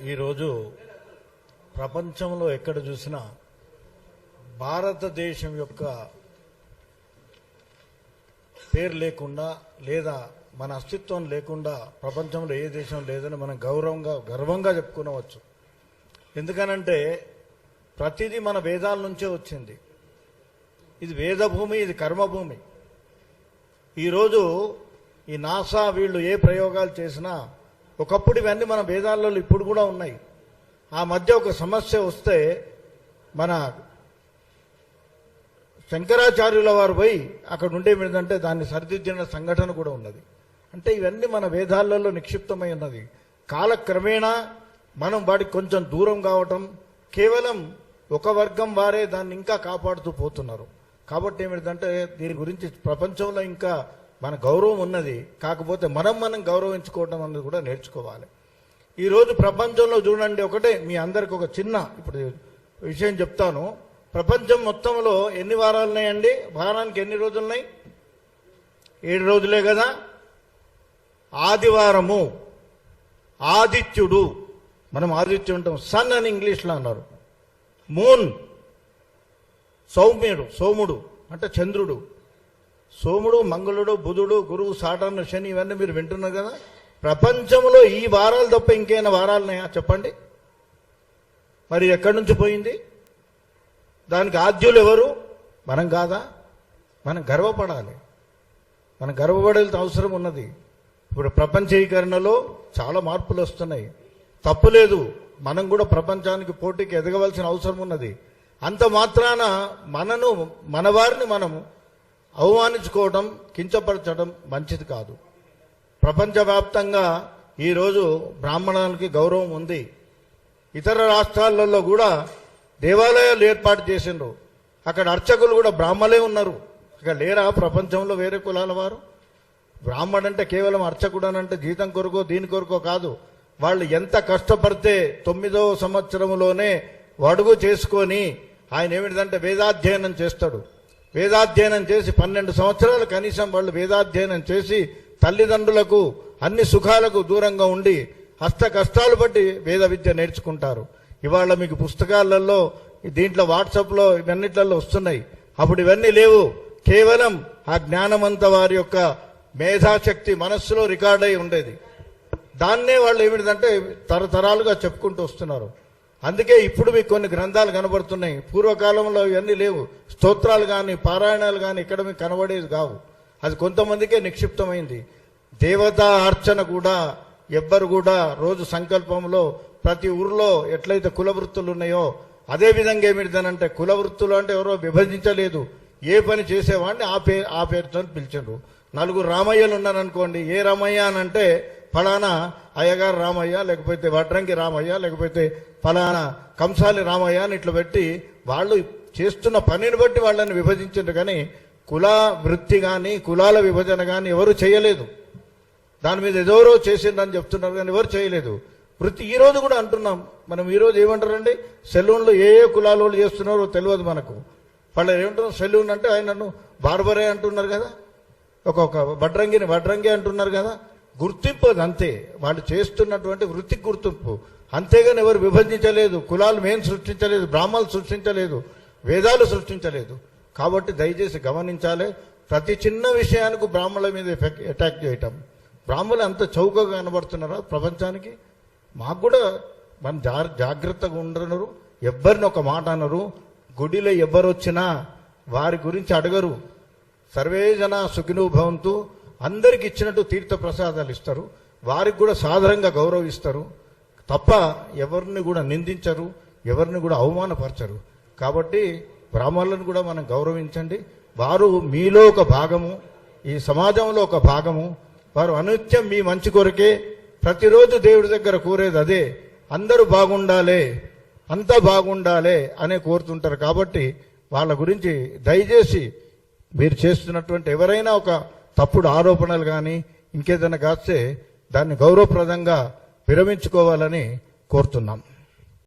ఈరోజు ప్రపంచంలో ఎక్కడ చూసినా భారతదేశం యొక్క పేరు లేకుండా లేదా మన అస్తిత్వం లేకుండా ప్రపంచంలో ఏ దేశం లేదని మనం గర్వంగా చెప్పుకోవచ్చు. ఎందుకనంటే ప్రతిదీ మన వేదాల నుంచే వచ్చింది. ఇది వేదభూమి, ఇది కర్మభూమి. ఈరోజు ఈ నాసా వీళ్ళు ఏ ప్రయోగాలు చేసినా ఒకప్పుడు ఇవన్నీ మన వేదాలలో ఇప్పుడు కూడా ఉన్నాయి. ఆ మధ్య ఒక సమస్య వస్తే మన శంకరాచార్యుల వారు పోయి అక్కడ ఉండేమిటంటే దాన్ని సరిదిద్దిన సంఘటన కూడా ఉన్నది. అంటే ఇవన్నీ మన వేదాలలో నిక్షిప్తమై ఉన్నది. కాలక్రమేణా మనం వాటికి కొంచెం దూరం కావటం, కేవలం ఒక వర్గం వారే దాన్ని ఇంకా కాపాడుతూ పోతున్నారు. కాబట్టి ఏమిటంటే దీని గురించి ప్రపంచంలో ఇంకా మన గౌరవం ఉన్నది. కాకపోతే మనం గౌరవించుకోవడం అన్నది కూడా నేర్చుకోవాలి. ఈరోజు ప్రపంచంలో చూడండి, ఒకటే మీ అందరికి ఒక చిన్న ఇప్పుడు విషయం చెప్తాను. ప్రపంచం మొత్తంలో ఎన్ని వారాలు ఉన్నాయండి? వారానికి ఎన్ని రోజులు ఉన్నాయి? 7 రోజులే కదా. ఆదివారము ఆదిత్యుడు, మనం ఆదిత్యుడు ఉంటాం, సన్ అని ఇంగ్లీష్లో అన్నారు. మూన్ సోముడు అంటే చంద్రుడు. సోముడు, మంగళుడు, బుధుడు, గురువు, సాటర్న్, శని ఇవన్నీ మీరు వింటున్నారు కదా. ప్రపంచంలో ఈ వారాలు తప్ప ఇంకేమైనా వారాలు ఉన్నాయా చెప్పండి? మరి ఎక్కడి నుంచి పోయింది? దానికి ఆద్యులు ఎవరు? మనం కాదా? మనం గర్వపడాలి. మనం గర్వపడాల్సిన అవసరం ఉన్నది. ఇప్పుడు ప్రపంచీకరణలో చాలా మార్పులు వస్తున్నాయి, తప్పులేదు. మనం కూడా ప్రపంచానికి పోటీకి ఎదగవలసిన అవసరం ఉన్నది. అంత మాత్రాన మన వారిని మనం అవమానించుకోవడం, కించపరచడం మంచిది కాదు. ప్రపంచవ్యాప్తంగా ఈరోజు బ్రాహ్మణానికి గౌరవం ఉంది. ఇతర రాష్ట్రాలలో కూడా దేవాలయాలు ఏర్పాటు చేసిండ్రు. అక్కడ అర్చకులు కూడా బ్రాహ్మలే ఉన్నారు. ఇక లేరా ప్రపంచంలో వేరే కులాల వారు? బ్రాహ్మడు అంటే కేవలం అర్చకుడు అంటే జీతం కొరకో దీని కొరకో కాదు. వాళ్ళు ఎంత కష్టపడితే 9వ సంవత్సరంలోనే అడుగు చేసుకొని ఆయన ఏమిటంటే వేదాధ్యయనం చేస్తాడు. వేదాధ్యయనం చేసి 12 సంవత్సరాలు కనీసం వాళ్ళు వేదాధ్యయనం చేసి తల్లిదండ్రులకు అన్ని సుఖాలకు దూరంగా ఉండి హస్త కష్టాలు బట్టి వేద విద్య నేర్చుకుంటారు. ఇవాళ మీకు పుస్తకాలలో దీంట్లో వాట్సాప్లో ఇవన్నిట్లలో వస్తున్నాయి. అప్పుడు ఇవన్నీ లేవు. కేవలం ఆ జ్ఞానమంత వారి యొక్క మేధాశక్తి మనస్సులో రికార్డ్ అయి ఉండేది. దాన్నే వాళ్ళు ఏమిటంటే తరతరాలుగా చెప్పుకుంటూ వస్తున్నారు. అందుకే ఇప్పుడు మీకు కొన్ని గ్రంథాలు కనబడుతున్నాయి. పూర్వకాలంలో ఇవన్నీ లేవు. స్తోత్రాలు కానీ పారాయణాలు కానీ ఇక్కడ మీకు కనబడేది కావు. అది కొంతమందికే నిక్షిప్తమైంది. దేవతా అర్చన కూడా ఎవ్వరు కూడా రోజు సంకల్పంలో ప్రతి ఊరిలో ఎట్లయితే కుల వృత్తులు ఉన్నాయో అదే విధంగా ఏమిటిదనంటే కుల వృత్తులు అంటే ఎవరో విభజించలేదు. ఏ పని చేసేవాడిని ఆ పేరుతో పిలిచిండ్రు. 4 రామయ్యలు ఉన్నారనుకోండి, ఏ రామయ్య అని అంటే ఫలానా అయ్యగారు రామయ్య, లేకపోతే వడ్రంగి రామయ్య, లేకపోతే ఫలానా కంసాలి రామయ్య అని ఇట్లా పెట్టి వాళ్ళు చేస్తున్న పనిని బట్టి వాళ్ళని విభజించారు. కానీ కుల వృత్తి కానీ కులాల విభజన కానీ ఎవరు చేయలేదు. దాని మీద ఎవరో చేసిండ్రని చెప్తున్నారు కానీ ఎవరు చేయలేదు. వృత్తి ఈరోజు కూడా అంటున్నాం మనం. ఈరోజు ఏమంటారండి, సెలూన్లో ఏ కులాల వాళ్ళు చేస్తున్నారో తెలియదు మనకు. వాళ్ళు ఏమంటున్నారు, సెలూన్ అంటే ఆయనను బార్బరే అంటున్నారు కదా, ఒక్కొక్క వడ్రంగి అంటున్నారు కదా. గుర్తింపు అది అంతే. వాళ్ళు చేస్తున్నటువంటి వృత్తికి గుర్తింపు. అంతేగాని ఎవరు విభజించలేదు. కులాలు మేము సృష్టించలేదు, బ్రాహ్మణులు సృష్టించలేదు, వేదాలు సృష్టించలేదు. కాబట్టి దయచేసి గమనించాలి. ప్రతి చిన్న విషయానికి బ్రాహ్మణుల మీద అటాక్ చేయటం. బ్రాహ్మణులు అంత చౌకగా కనబడుతున్నారా ప్రపంచానికి? మాకు కూడా మన జాగ్రత్తగా ఉండరు. ఎవ్వరిని ఒక మాట అనరు. గుడిలో ఎవ్వరు వచ్చినా వారి గురించి అడగరు. సర్వే జన సుఖినో భవంతు, అందరికి ఇచ్చినట్టు తీర్థ ప్రసాదాలు ఇస్తారు. వారికి కూడా సాధారణంగా గౌరవిస్తారు తప్ప ఎవరిని కూడా నిందించరు, ఎవరిని కూడా అవమానపరచరు. కాబట్టి బ్రాహ్మణులను కూడా మనం గౌరవించండి. వారు మీలో ఒక భాగము, ఈ సమాజంలో ఒక భాగము. వారు అనునిత్యం మీ మంచి కొరకే ప్రతిరోజు దేవుడి దగ్గర కోరేది అదే. అందరూ బాగుండాలి, అంతా బాగుండాలి అనే కోరుతుంటారు. కాబట్టి వాళ్ళ గురించి దయచేసి మీరు చేస్తున్నటువంటి ఎవరైనా ఒక తప్పుడు ఆరోపణలు కానీ ఇంకేదైనా కాస్తే దాన్ని గౌరవప్రదంగా విరమించుకోవాలని కోరుతున్నాం.